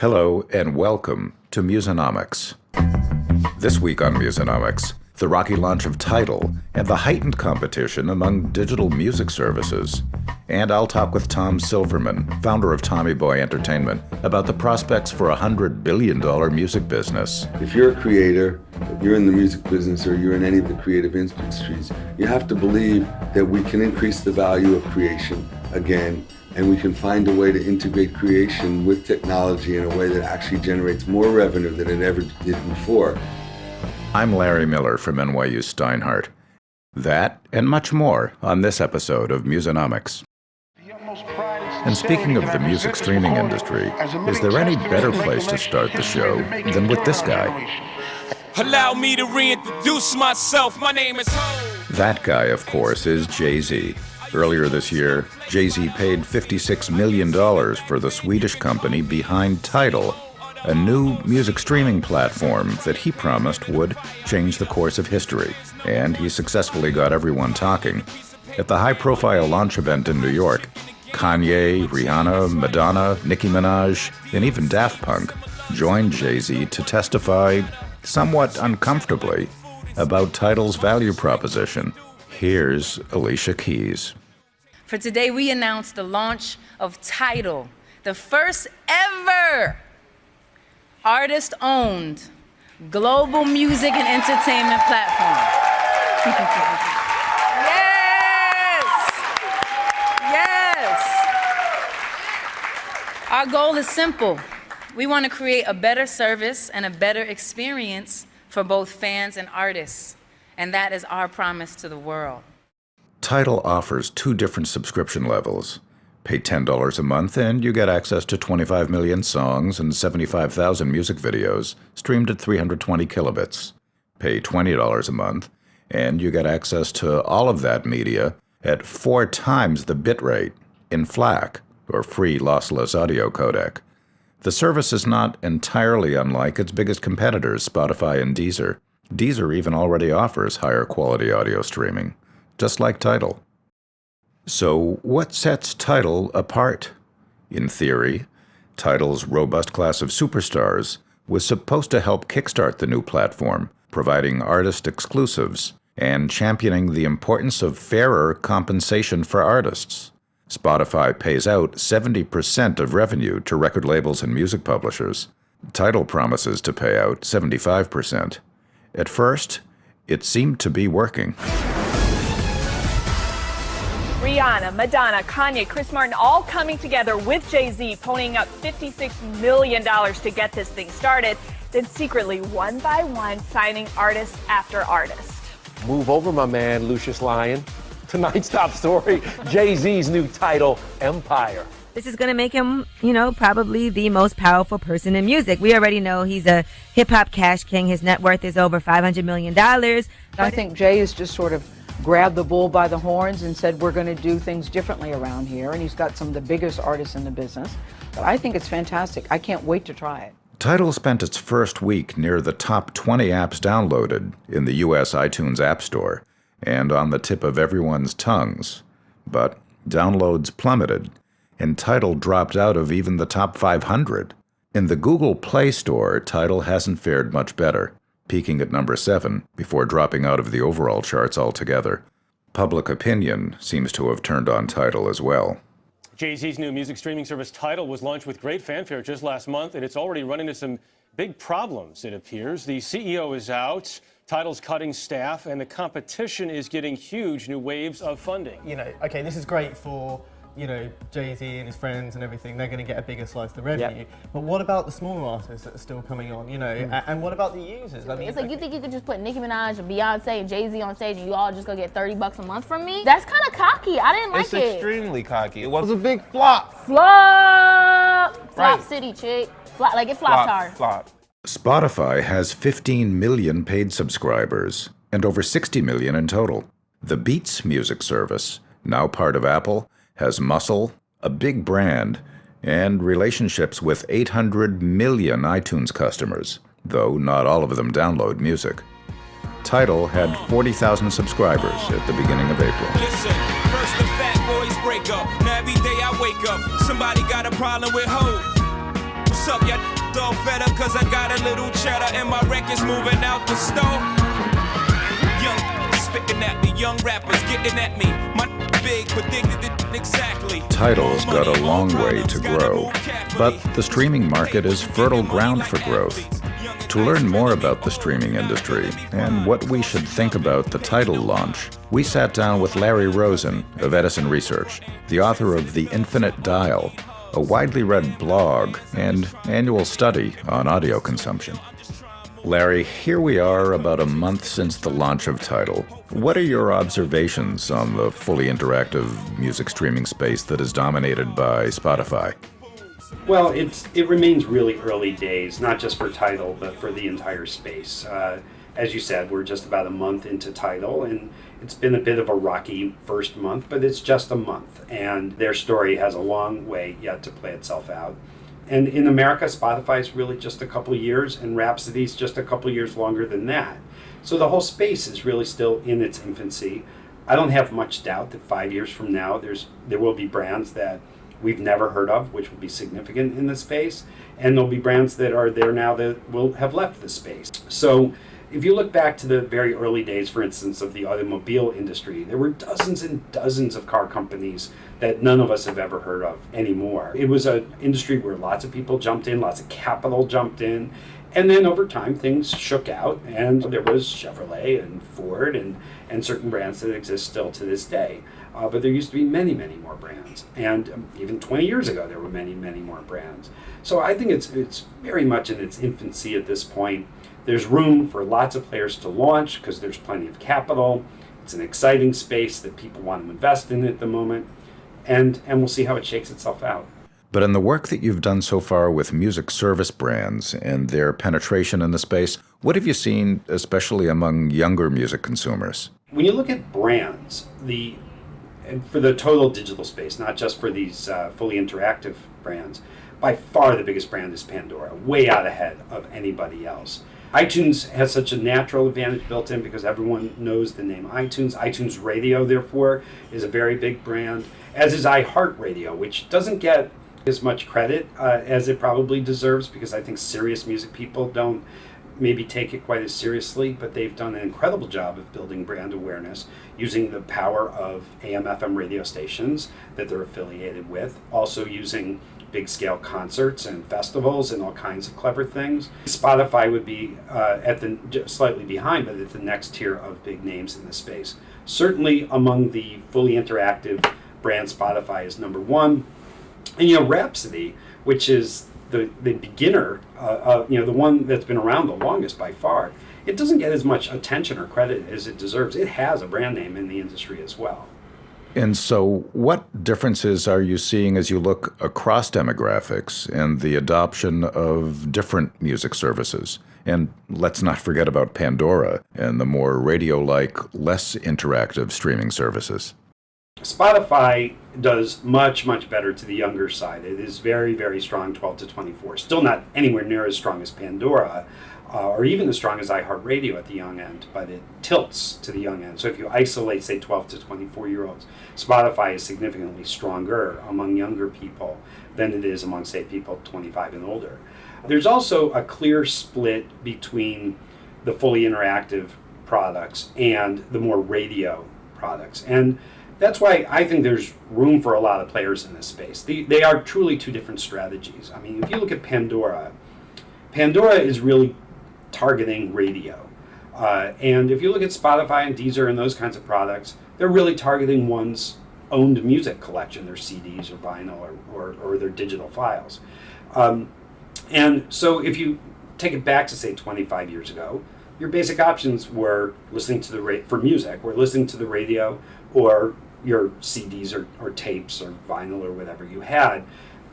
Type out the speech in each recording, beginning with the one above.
Hello and welcome to Musonomics. This week on Musonomics, the rocky launch of Tidal and the heightened competition among digital music services. And I'll talk with Tom Silverman, founder of Tommy Boy Entertainment, about the prospects for a $100 billion music business. If you're a creator, if you're in the music business or you're in any of the creative industries, you have to believe that we can increase the value of creation again, and we can find a way to integrate creation with technology in a way that actually generates more revenue than it ever did before. I'm Larry Miller from NYU Steinhardt. That and much more on this episode of Musonomics. And speaking of the music streaming industry, is there any better place to start the show than with this guy? Allow me to reintroduce myself. My name is Ho. That guy, of course, is Jay-Z. Earlier this year, Jay-Z paid $56 million for the Swedish company behind Tidal, a new music streaming platform that he promised would change the course of history. And he successfully got everyone talking. At the high-profile launch event in New York, Kanye, Rihanna, Madonna, Nicki Minaj, and even Daft Punk joined Jay-Z to testify, somewhat uncomfortably, about Tidal's value proposition. Here's Alicia Keys. For today, we announced the launch of Tidal, the first ever artist-owned global music and entertainment platform. Yes! Yes! Our goal is simple. We want to create a better service and a better experience for both fans and artists. And that is our promise to the world. Tidal offers two different subscription levels. Pay $10 a month and you get access to 25 million songs and 75,000 music videos streamed at 320 kilobits. Pay $20 a month and you get access to all of that media at 4 times the bitrate in FLAC, or free lossless audio codec. The service is not entirely unlike its biggest competitors, Spotify and Deezer. Deezer even already offers higher quality audio streaming, just like Tidal. So what sets Tidal apart? In theory, Tidal's robust class of superstars was supposed to help kickstart the new platform, providing artist exclusives and championing the importance of fairer compensation for artists. Spotify pays out 70% of revenue to record labels and music publishers. Tidal promises to pay out 75%. At first, it seemed to be working. Rihanna, Madonna, Kanye, Chris Martin all coming together with Jay-Z, ponying up $56 million to get this thing started, then secretly, one by one, signing artist after artist. Move over, my man, Lucius Lyon. Tonight's top story, Jay-Z's new title, Empire. This is going to make him, probably the most powerful person in music. We already know he's a hip-hop cash king. His net worth is over $500 million. I think Jay has just sort of grabbed the bull by the horns and said, we're going to do things differently around here. And he's got some of the biggest artists in the business. But I think it's fantastic. I can't wait to try it. Tidal spent its first week near the top 20 apps downloaded in the U.S. iTunes App Store and on the tip of everyone's tongues. But downloads plummeted, and Tidal dropped out of even the top 500. In the Google Play Store, Tidal hasn't fared much better, peaking at number 7 before dropping out of the overall charts altogether. Public opinion seems to have turned on Tidal as well. Jay-Z's new music streaming service Tidal was launched with great fanfare just last month, and it's already run into some big problems, it appears. The CEO is out, Tidal's cutting staff, and the competition is getting huge new waves of funding. Okay, this is great for Jay-Z and his friends and everything. They're going to get a bigger slice of the revenue. Yep. But what about the smaller artists that are still coming on, and what about the users? I mean, it's like, you think you could just put Nicki Minaj and Beyonce and Jay-Z on stage and you all just gonna get $30 a month from me? That's kind of cocky. I didn't like it. It's extremely cocky. It was a big flop. Flop Right. city, chick. Flop, like it flopped hard. Flop. Spotify has 15 million paid subscribers and over 60 million in total. The Beats music service, now part of Apple, has muscle, a big brand, and relationships with 800 million iTunes customers, though not all of them download music. Tidal had 40,000 subscribers at the beginning of April. Listen, first the fat boys break up. Now every day I wake up, somebody got a problem with hoes. What's up, y'all? All fed up cause I got a little cheddar and my record's moving out the store. Young spitting at me, young rappers getting at me. My big predicted it exactly. Tidal's got a long way to grow, but the streaming market is fertile ground for growth. To learn more about the streaming industry and what we should think about the Tidal launch, we sat down with Larry Rosin of Edison Research, the author of The Infinite Dial, a widely read blog and annual study on audio consumption. Larry, here we are about a month since the launch of Tidal. What are your observations on the fully interactive music streaming space that is dominated by Spotify? Well, it remains really early days, not just for Tidal, but for the entire space. As you said, we're just about a month into Tidal, and it's been a bit of a rocky first month, but it's just a month, and their story has a long way yet to play itself out. And in America, Spotify is really just a couple years, and Rhapsody's just a couple years longer than that. So the whole space is really still in its infancy. I don't have much doubt that 5 years from now, there will be brands that we've never heard of, which will be significant in the space, and there'll be brands that are there now that will have left the space. So if you look back to the very early days, for instance, of the automobile industry, there were dozens and dozens of car companies that none of us have ever heard of anymore. It was an industry where lots of people jumped in, lots of capital jumped in, and then over time things shook out, and there was Chevrolet and Ford and certain brands that exist still to this day. But there used to be many, many more brands. And even 20 years ago, there were many, many more brands. So I think it's very much in its infancy at this point. There's room for lots of players to launch because there's plenty of capital. It's an exciting space that people want to invest in at the moment. And we'll see how it shakes itself out. But in the work that you've done so far with music service brands and their penetration in the space, what have you seen, especially among younger music consumers? When you look at brands, and for the total digital space, not just for these fully interactive brands, by far the biggest brand is Pandora, way out ahead of anybody else. iTunes has such a natural advantage built in because everyone knows the name iTunes. iTunes Radio, therefore, is a very big brand, as is iHeartRadio, which doesn't get as much credit as it probably deserves because I think serious music people don't maybe take it quite as seriously, but they've done an incredible job of building brand awareness using the power of AM/FM radio stations that they're affiliated with, also using big scale concerts and festivals and all kinds of clever things. Spotify would be slightly behind, but at the next tier of big names in the space. Certainly among the fully interactive brands, Spotify is number one. And Rhapsody, which is the beginner, the one that's been around the longest by far, it doesn't get as much attention or credit as it deserves. It has a brand name in the industry as well. And so what differences are you seeing as you look across demographics and the adoption of different music services? And let's not forget about Pandora and the more radio-like, less interactive streaming services. Spotify does much, much better to the younger side. It is very, very strong, 12 to 24. Still not anywhere near as strong as Pandora, or even as strong as iHeartRadio at the young end, but it tilts to the young end. So if you isolate, say, 12 to 24-year-olds, Spotify is significantly stronger among younger people than it is among, say, people 25 and older. There's also a clear split between the fully interactive products and the more radio products. And that's why I think there's room for a lot of players in this space. They are truly two different strategies. I mean, if you look at Pandora is really targeting radio. And if you look at Spotify and Deezer and those kinds of products, they're really targeting one's owned music collection, their CDs or vinyl or their digital files. And so if you take it back to, say, 25 years ago, your basic options were listening to listening to the radio or your CDs or tapes or vinyl or whatever you had.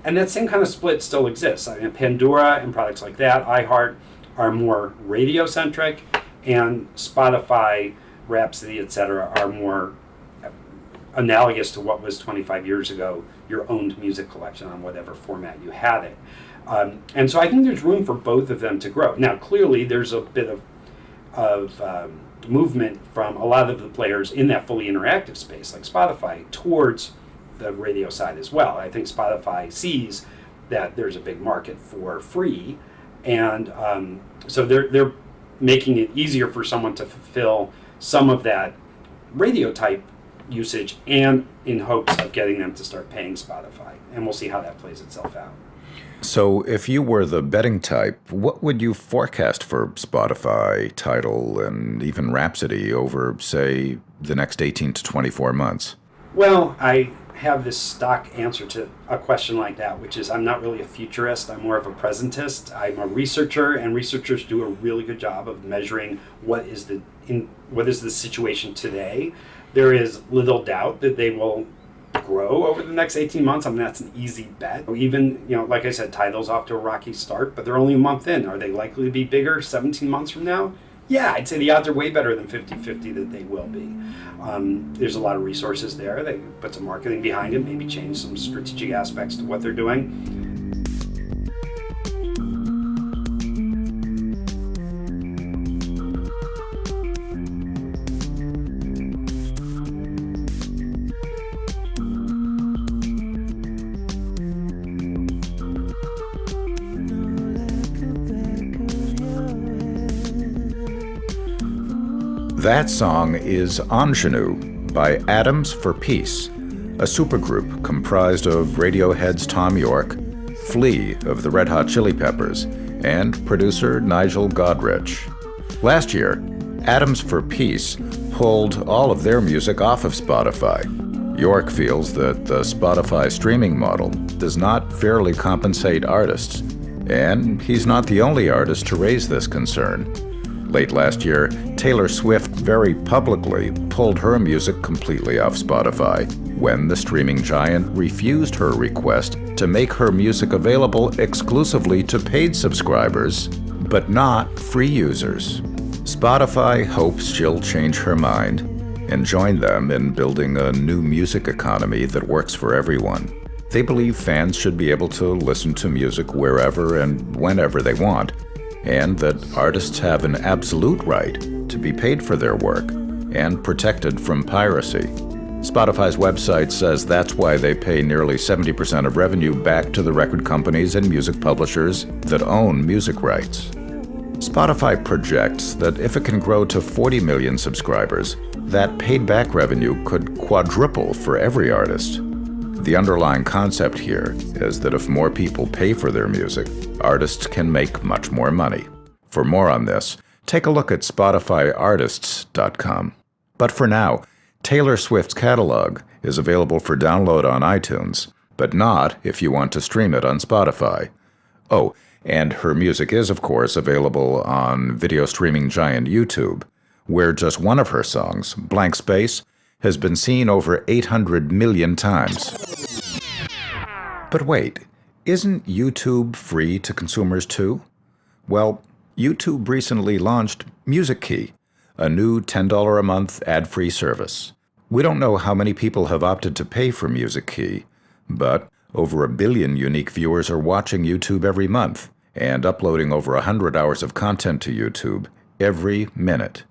And that same kind of split still exists. I mean, Pandora and products like that, iHeart, are more radio-centric, and Spotify, Rhapsody, etc. are more analogous to what was 25 years ago, your owned music collection on whatever format you had it. And so I think there's room for both of them to grow. Now, clearly, there's a bit of movement from a lot of the players in that fully interactive space, like Spotify, towards the radio side as well. I think Spotify sees that there's a big market for free, and so they're making it easier for someone to fulfill some of that radio type usage, and in hopes of getting them to start paying Spotify. And we'll see how that plays itself out. So if you were the betting type, what would you forecast for Spotify, Tidal, and even Rhapsody over, say, the next 18 to 24 months? Well, I have this stock answer to a question like that, which is I'm not really a futurist. I'm more of a presentist. I'm a researcher, and researchers do a really good job of measuring what is the situation today. There is little doubt that they will grow over the next 18 months. I mean, that's an easy bet. Even, like I said, Tidal's off to a rocky start, but they're only a month in. Are they likely to be bigger 17 months from now? Yeah, I'd say the odds are way better than 50-50 that they will be. There's a lot of resources there. They put some marketing behind it, maybe change some strategic aspects to what they're doing. That song is Ingenue by Atoms for Peace, a supergroup comprised of Radiohead's Tom York, Flea of the Red Hot Chili Peppers, and producer Nigel Godrich. Last year, Atoms for Peace pulled all of their music off of Spotify. York feels that the Spotify streaming model does not fairly compensate artists, and he's not the only artist to raise this concern. Late last year, Taylor Swift very publicly pulled her music completely off Spotify when the streaming giant refused her request to make her music available exclusively to paid subscribers, but not free users. Spotify hopes she'll change her mind and join them in building a new music economy that works for everyone. They believe fans should be able to listen to music wherever and whenever they want, and that artists have an absolute right to be paid for their work and protected from piracy. Spotify's website says that's why they pay nearly 70% of revenue back to the record companies and music publishers that own music rights. Spotify projects that if it can grow to 40 million subscribers, that paid back revenue could quadruple for every artist. The underlying concept here is that if more people pay for their music, artists can make much more money. For more on this, take a look at SpotifyArtists.com. But for now, Taylor Swift's catalog is available for download on iTunes, but not if you want to stream it on Spotify. Oh, and her music is, of course, available on video streaming giant YouTube, where just one of her songs, Blank Space, has been seen over 800 million times. But wait, isn't YouTube free to consumers too? Well, YouTube recently launched Music Key, a new $10 a month ad-free service. We don't know how many people have opted to pay for Music Key, but over 1 billion unique viewers are watching YouTube every month and uploading over 100 hours of content to YouTube every minute.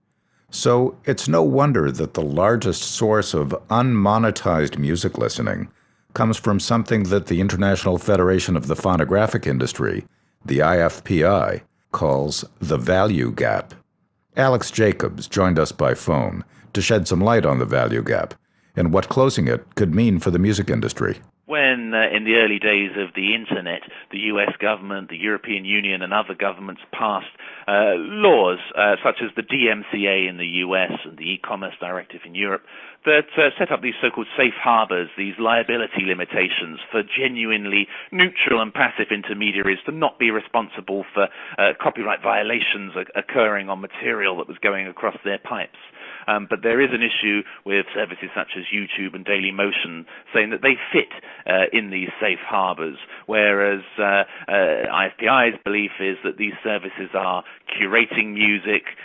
So it's no wonder that the largest source of unmonetized music listening comes from something that the International Federation of the Phonographic Industry, the IFPI, calls the value gap. Alex Jacobs joined us by phone to shed some light on the value gap and what closing it could mean for the music industry. When, in the early days of the internet, the US government, the European Union and other governments passed laws such as the DMCA in the US and the e-commerce directive in Europe that set up these so-called safe harbors, these liability limitations for genuinely neutral and passive intermediaries to not be responsible for copyright violations occurring on material that was going across their pipes. But there is an issue with services such as YouTube and Dailymotion saying that they fit in these safe harbors, whereas IFPI's belief is that these services are curating music,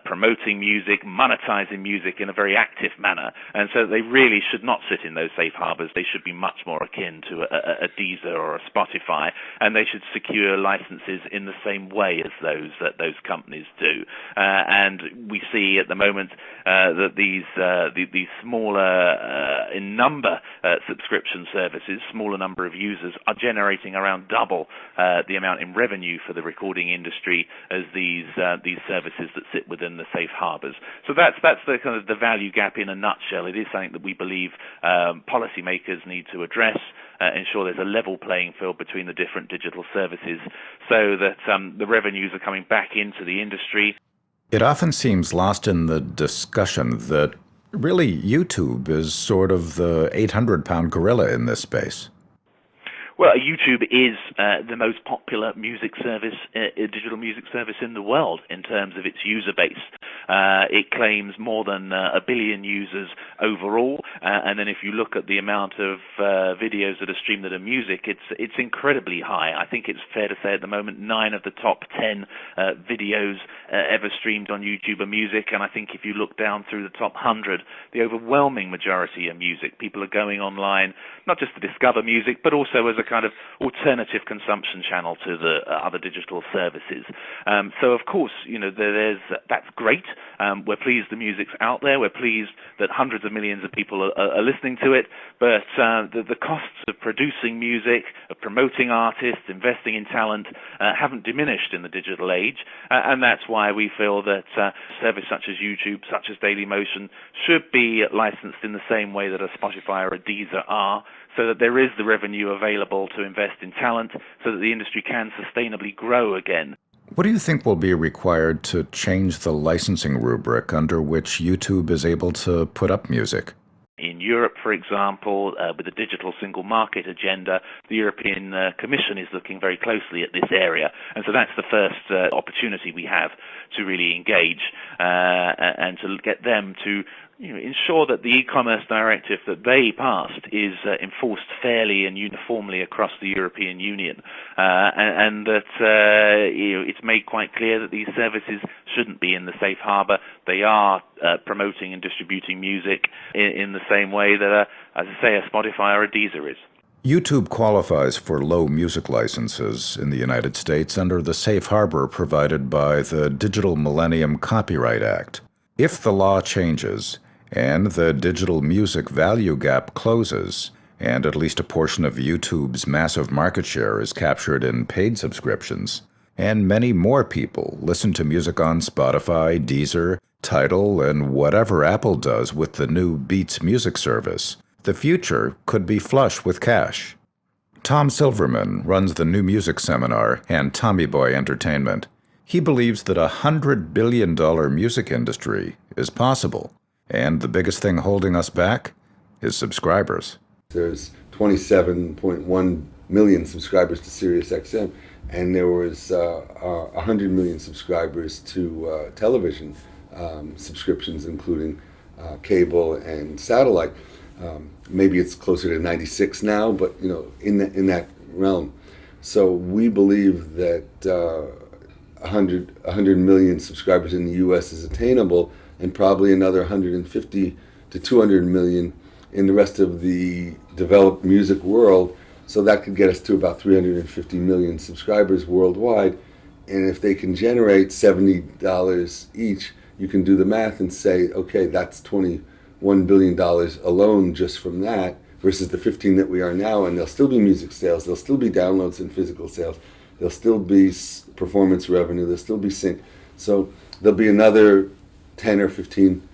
promoting music, monetizing music in a very active manner, and so they really should not sit in those safe harbors. They should be much more akin to a Deezer or a Spotify, and they should secure licenses in the same way as those companies do. And we see at the moment that these smaller in number subscription services services, smaller number of users, are generating around double the amount in revenue for the recording industry as these services that sit within the safe harbors. So that's the kind of the value gap in a nutshell. It is something that we believe policymakers need to address, ensure there's a level playing field between the different digital services so that the revenues are coming back into the industry. It often seems lost in the discussion that really YouTube is sort of the 800-pound gorilla in this space. Well, YouTube is the most popular music service, digital music service in the world in terms of its user base. It claims more than 1 billion users overall, and then if you look at the amount of videos that are streamed that are music, it's incredibly high. I think it's fair to say at the moment 9 of the top 10 videos ever streamed on YouTube are music, and I think if you look down through the top 100, the overwhelming majority are music. People are going online not just to discover music, but also as a kind of alternative consumption channel to the other digital services. So of course, that's great. We're pleased the music's out there. We're pleased that hundreds of millions of people are listening to it. But the costs of producing music, of promoting artists, investing in talent haven't diminished in the digital age. And that's why we feel that service such as YouTube, such as Dailymotion, should be licensed in the same way that a Spotify or a Deezer are, so that there is the revenue available to invest in talent so that the industry can sustainably grow again. What do you think will be required to change the licensing rubric under which YouTube is able to put up music? In Europe, for example, with the digital single market agenda, the European Commission is looking very closely at this area. And so that's the first opportunity we have to really engage and to get them to ensure that the e-commerce directive that they passed is enforced fairly and uniformly across the European Union, and that it's made quite clear that these services shouldn't be in the safe harbor. They are promoting and distributing music in the same way that, as I say, a Spotify or a Deezer is. YouTube qualifies for low music licenses in the United States under the safe harbor provided by the Digital Millennium Copyright Act. If the law changes, and the digital music value gap closes, and at least a portion of YouTube's massive market share is captured in paid subscriptions, and many more people listen to music on Spotify, Deezer, Tidal, and whatever Apple does with the new Beats music service, the future could be flush with cash. Tom Silverman runs the New Music Seminar and Tommy Boy Entertainment. He believes that $100 billion music industry is possible. And the biggest thing holding us back is subscribers. There's 27.1 million subscribers to SiriusXM, and there was 100 million subscribers to television subscriptions, including cable and satellite. Maybe it's closer to 96 now, but in that realm. So we believe that 100 million subscribers in the U.S. is attainable, and probably another 150 to 200 million in the rest of the developed music world. So that could get us to about 350 million subscribers worldwide. And if they can generate $70 each, you can do the math and say, okay, that's $21 billion alone just from that, versus the 15 that we are now. And there'll still be music sales, there'll still be downloads and physical sales, there'll still be performance revenue, there'll still be sync. So there'll be another 10 or 15,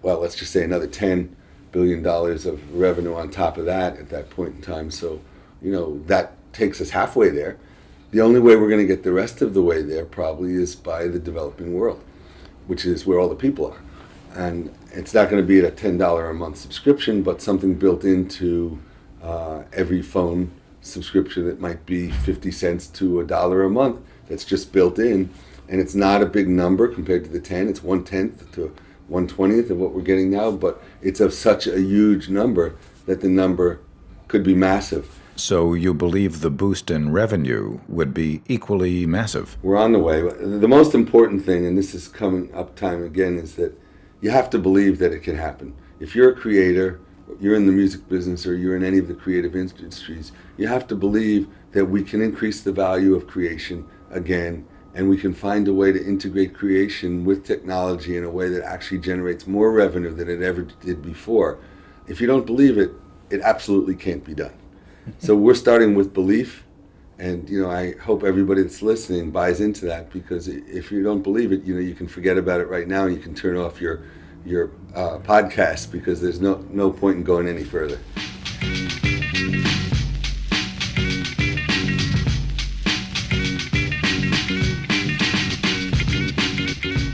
let's just say another $10 billion of revenue on top of that at that point in time. So, that takes us halfway there. The only way we're going to get the rest of the way there probably is by the developing world, which is where all the people are. And it's not going to be at a $10 a month subscription, but something built into every phone subscription that might be 50 cents to $1 a month that's just built in. And it's not a big number compared to the 10. It's 1/10 to 1/20 of what we're getting now, but it's of such a huge number that the number could be massive. So you believe the boost in revenue would be equally massive? We're on the way. The most important thing, and this is coming up time again, is that you have to believe that it can happen. If you're a creator, you're in the music business, or you're in any of the creative industries, you have to believe that we can increase the value of creation again, and we can find a way to integrate creation with technology in a way that actually generates more revenue than it ever did before. If you don't believe it, it absolutely can't be done. So we're starting with belief, and I hope everybody that's listening buys into that, because if you don't believe it, you can forget about it right now, and you can turn off your podcast, because there's no point in going any further.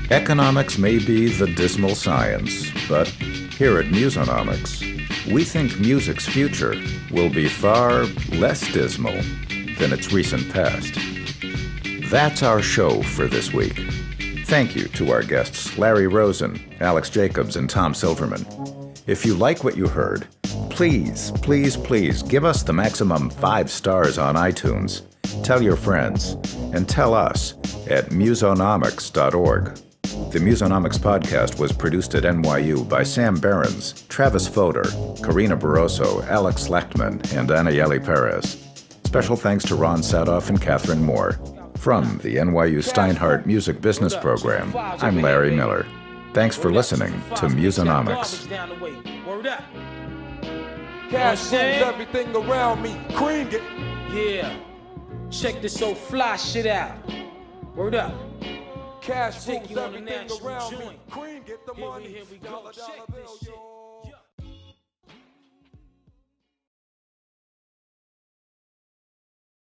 Economics may be the dismal science, but here at Musonomics, we think music's future will be far less dismal than its recent past. That's our show for this week. Thank you to our guests Larry Rosin, Alex Jacobs, and Tom Silverman. If you like what you heard, please, please, please give us the maximum 5 stars on iTunes. Tell your friends, and tell us at musonomics.org. The Musonomics podcast was produced at NYU by Sam Behrens, Travis Fodor, Karina Barroso, Alex Lechtman, and Anayeli Perez. Special thanks to Ron Sadoff and Catherine Moore. From the NYU Steinhardt Music Business Program, I'm Larry Miller. Thanks for listening to Musonomics. Cash moves everything around me. Cream it. Yeah. Check this old fly shit out. Word up. Cash moves everything around me. Cream get the money. Here we go. Check this shit.